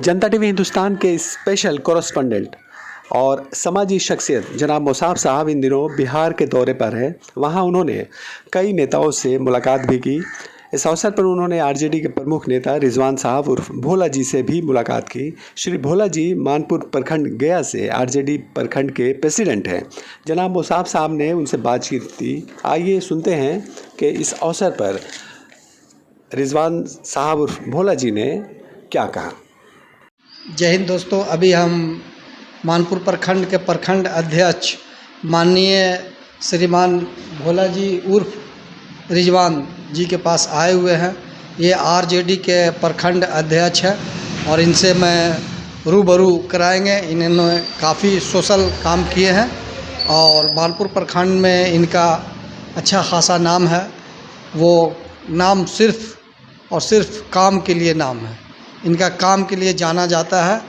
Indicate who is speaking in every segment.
Speaker 1: जनता TV Hindustan के special correspondent और समाजी शख्सियत जनाब मुसाफ साहब इन दिनों बिहार के दौरे पर हैं। वहां उन्होंने कई नेताओं से मुलाकात भी की। इस अवसर पर उन्होंने आरजेडी के प्रमुख नेता रिजवान साहब उर्फ भोला जी से भी मुलाकात की। श्री भोला जी मानपुर प्रखंड गया से आरजेडी प्रखंड के प्रेसिडेंट हैं। जनाब मुसाफ साहब ने उनसे बातचीत की। आइए सुनते हैं कि इस अवसर पर रिजवान साहब उर्फ भोला जी ने क्या कहा।
Speaker 2: जय हिंद दोस्तों, अभी हम मानपुर प्रखंड के प्रखंड अध्यक्ष माननीय श्रीमान भोला जी उर्फ रिजवान जी के पास आए हुए हैं। ये आरजेडी के प्रखंड अध्यक्ष हैं और इनसे मैं रूबरू कराएंगे। इन्होंने काफ़ी सोशल काम किए हैं और मानपुर प्रखंड में इनका अच्छा खासा नाम है। वो नाम सिर्फ और सिर्फ काम के लिए नाम है, इनका काम के लिए जाना जाता है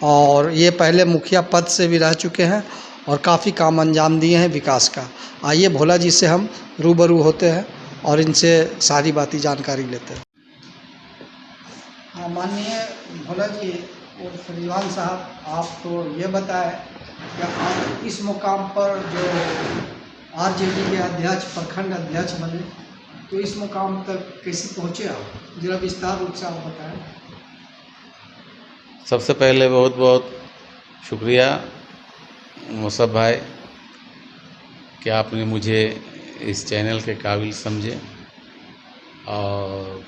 Speaker 2: और ये पहले मुखिया पद से भी रह चुके हैं और काफ़ी काम अंजाम दिए हैं विकास का। आइए भोला जी से हम रूबरू होते हैं और इनसे सारी बातें जानकारी लेते हैं। हाँ, माननीय भोला जी और रिजवान साहब, आप तो ये बताएं कि आप इस मुकाम पर जो आरजेडी के अध्यक्ष प्रखंड अध्यक्ष बने, तो इस मुकाम तक कैसे पहुँचे आप, जरा विस्तार रूप से आप बताएं।
Speaker 3: सबसे पहले बहुत बहुत शुक्रिया मुसब भाई कि आपने मुझे इस चैनल के काबिल समझे और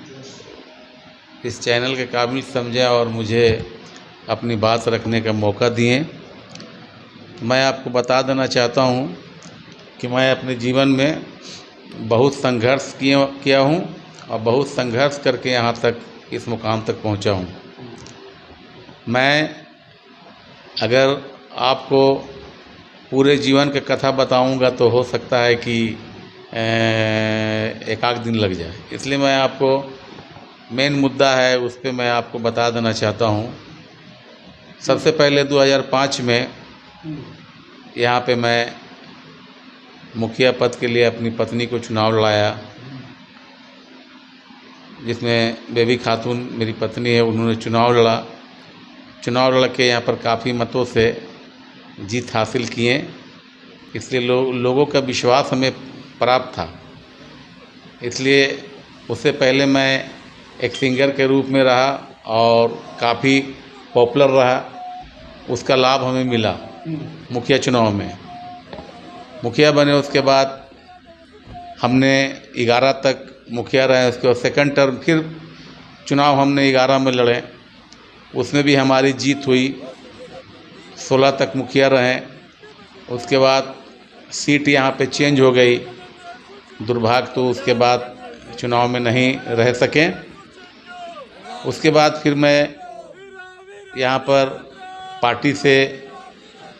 Speaker 3: इस चैनल के काबिल समझे और मुझे अपनी बात रखने का मौका दिए। मैं आपको बता देना चाहता हूँ कि मैं अपने जीवन में बहुत संघर्ष किया हूँ और बहुत संघर्ष करके यहाँ तक इस मुकाम तक पहुँचा हूँ। मैं अगर आपको पूरे जीवन की कथा बताऊंगा तो हो सकता है कि एक आध दिन लग जाए, इसलिए मैं आपको मेन मुद्दा है उस पर मैं आपको बता देना चाहता हूँ। सबसे पहले 2005 में यहाँ पे मैं मुखिया पद के लिए अपनी पत्नी को चुनाव लड़ाया, जिसमें बेबी खातून मेरी पत्नी है, उन्होंने चुनाव लड़ के यहाँ पर काफ़ी मतों से जीत हासिल किए। इसलिए लोगों का विश्वास हमें प्राप्त था। इसलिए उससे पहले मैं एक सिंगर के रूप में रहा और काफ़ी पॉपुलर रहा, उसका लाभ हमें मिला। मुखिया चुनाव में मुखिया बने, उसके बाद हमने 11 तक मुखिया रहे। उसके बाद सेकंड टर्म फिर चुनाव हमने 11 में लड़े, उसमें भी हमारी जीत हुई। 16 तक मुखिया रहे। उसके बाद सीट यहाँ पे चेंज हो गई, दुर्भाग्य तो उसके बाद चुनाव में नहीं रह सके। उसके बाद फिर मैं यहाँ पर पार्टी से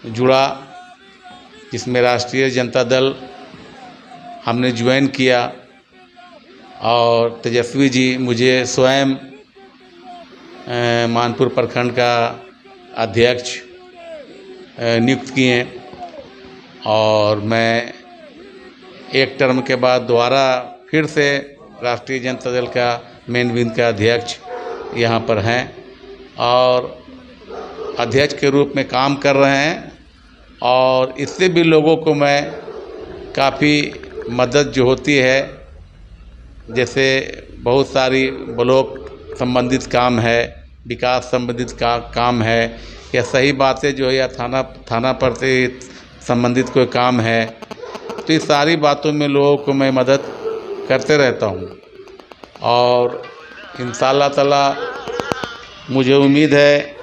Speaker 3: जुड़ा, जिसमें राष्ट्रीय जनता दल हमने ज्वाइन किया और तेजस्वी जी मुझे स्वयं मानपुर प्रखंड का अध्यक्ष नियुक्त किए और मैं एक टर्म के बाद दोबारा फिर से राष्ट्रीय जनता दल का मेन विंग का अध्यक्ष यहाँ पर हैं और अध्यक्ष के रूप में काम कर रहे हैं। और इससे भी लोगों को मैं काफ़ी मदद जो होती है, जैसे बहुत सारी ब्लॉक संबंधित काम है, विकास संबंधित काम है, या सही बातें जो है, या थाना पर से संबंधित कोई काम है, तो इस सारी बातों में लोगों को मैं मदद करते रहता हूँ। और इंशाअल्लाह ताला मुझे उम्मीद है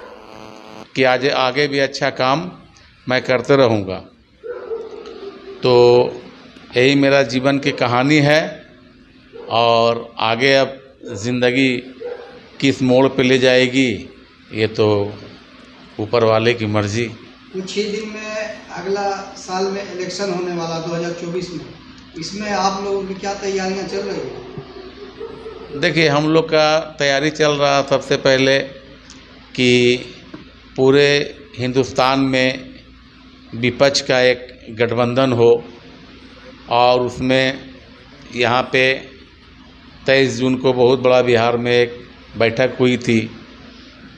Speaker 3: कि आगे भी अच्छा काम मैं करते रहूँगा। तो यही मेरा जीवन की कहानी है और आगे अब ज़िंदगी किस मोड़ पे ले जाएगी ये तो ऊपर वाले की मर्जी।
Speaker 2: कुछ ही दिन में अगला साल में इलेक्शन होने वाला 2024 में, इसमें आप लोगों की क्या तैयारियां चल रही हैं?
Speaker 3: देखिए, हम लोग का तैयारी चल रहा सबसे पहले कि पूरे हिंदुस्तान में विपक्ष का एक गठबंधन हो और उसमें यहाँ पे 23 जून को बहुत बड़ा बिहार में एक बैठक हुई थी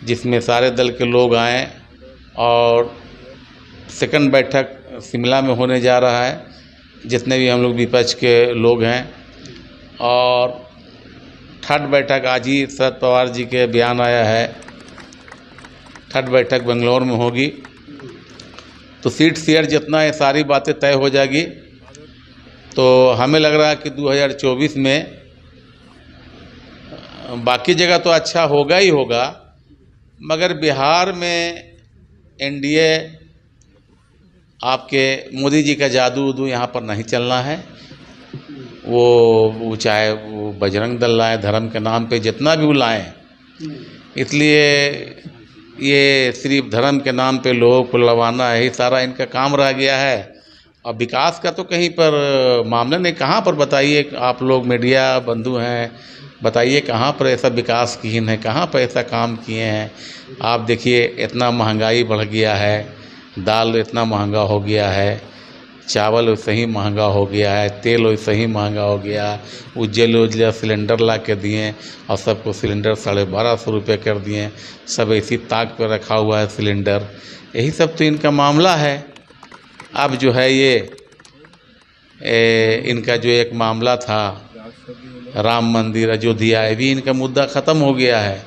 Speaker 3: जिसमें सारे दल के लोग आए, और सेकंड बैठक शिमला में होने जा रहा है, जितने भी हम लोग विपक्ष के लोग हैं। और थर्ड बैठक आज ही शरद पवार जी के बयान आया है, थर्ड बैठक बेंगलोर में होगी। तो सीट शेयर जितना है सारी बातें तय हो जाएगी। तो हमें लग रहा है कि 2024 में बाकी जगह तो अच्छा होगा ही होगा, मगर बिहार में एनडीए आपके मोदी जी का जादू उदू यहाँ पर नहीं चलना है। वो चाहे वो बजरंग दल लाए, धर्म के नाम पे जितना भी वो लाएँ, इसलिए ये सिर्फ धर्म के नाम पे लोगों को लड़वाना है, ही सारा इनका काम रह गया है। और विकास का तो कहीं पर मामला नहीं। कहाँ पर बताइए, आप लोग मीडिया बंधु हैं, बताइए कहाँ पर ऐसा विकास किए हैं, कहाँ पर ऐसा काम किए हैं। आप देखिए इतना महंगाई बढ़ गया है, दाल इतना महंगा हो गया है, चावल वैसे ही महंगा हो गया है, तेल वैसे ही महंगा हो गया। उज्ज्वला सिलेंडर ला के दिए और सबको सिलेंडर 1250 रुपये कर दिए, सब ऐसी ताक पर रखा हुआ है सिलेंडर। यही सब तो इनका मामला है। अब जो है ये इनका जो एक मामला था राम मंदिर अयोध्या, ये भी इनका मुद्दा ख़त्म हो गया है।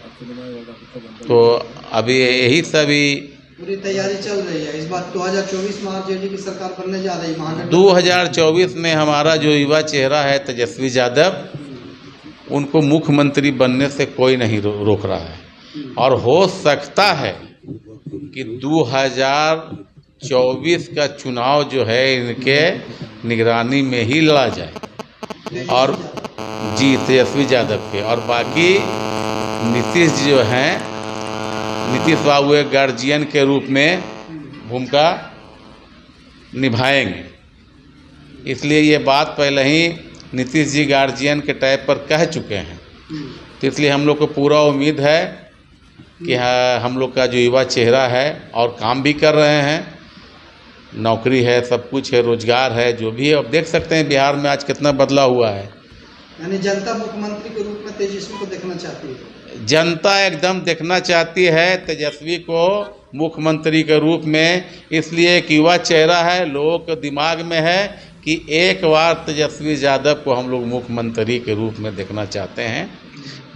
Speaker 3: तो अभी यही सभी
Speaker 2: पूरी तैयारी चल रही है। इस बार 2024 में आरजेडी की सरकार बनने जा रही है।
Speaker 3: 2024 में हमारा जो युवा चेहरा है तेजस्वी यादव, उनको मुख्यमंत्री बनने से कोई नहीं रोक रहा है। और हो सकता है कि 2024 का चुनाव जो है इनके निगरानी में ही लड़ा जाए। और जी, तेजस्वी यादव के। और बाकी नीतीश जी जो हैं, नीतीश बाबू एक गार्जियन के रूप में भूमिका निभाएंगे। इसलिए ये बात पहले ही नीतीश जी गार्जियन के टाइप पर कह चुके हैं। तो इसलिए हम लोग को पूरा उम्मीद है कि हाँ, हम लोग का जो युवा चेहरा है और काम भी कर रहे हैं, नौकरी है, सब कुछ है, रोजगार है, जो भी है। अब देख सकते हैं बिहार में आज कितना बदलाव हुआ है।
Speaker 2: यानी जनता मुख्यमंत्री के रूप में तेजस्वी को देखना चाहती है।
Speaker 3: जनता एकदम देखना चाहती है तेजस्वी को मुख्यमंत्री के रूप में। इसलिए एक युवा चेहरा है, लोगों के दिमाग में है कि एक बार तेजस्वी यादव को हम लोग मुख्यमंत्री के रूप में देखना चाहते हैं।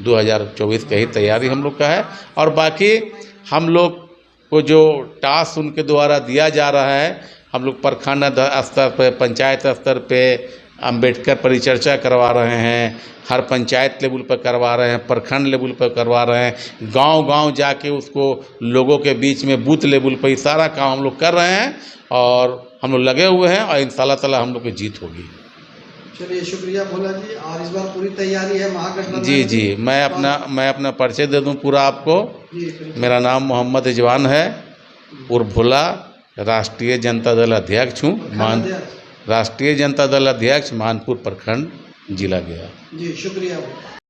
Speaker 3: 2024 की ही तैयारी हम लोग का है। और बाकी हम लोग को जो टास्क उनके द्वारा दिया जा रहा है, हम लोग प्रखंड स्तर पर, पंचायत स्तर पे अंबेडकर परिचर्चा करवा रहे हैं, हर पंचायत लेवल पर करवा रहे हैं, प्रखंड लेवल पर करवा रहे हैं, गांव-गांव जाके उसको लोगों के बीच में बूथ लेवल पर सारा काम हम लोग कर रहे हैं। और हम लोग लगे हुए हैं और इंशाल्लाह ताला हम लोग की जीत होगी।
Speaker 2: चलिए, शुक्रिया भोला जी। और इस बार पूरी तैयारी है महागठबंधन?
Speaker 3: जी, मैं अपना परिचय दे दूं पूरा आपको। मेरा नाम मोहम्मद रिजवान है, उर्फ भोला, राष्ट्रीय जनता दल अध्यक्ष हूँ। राष्ट्रीय जनता दल अध्यक्ष, मानपुर प्रखंड, जिला गया।
Speaker 2: जी, शुक्रिया।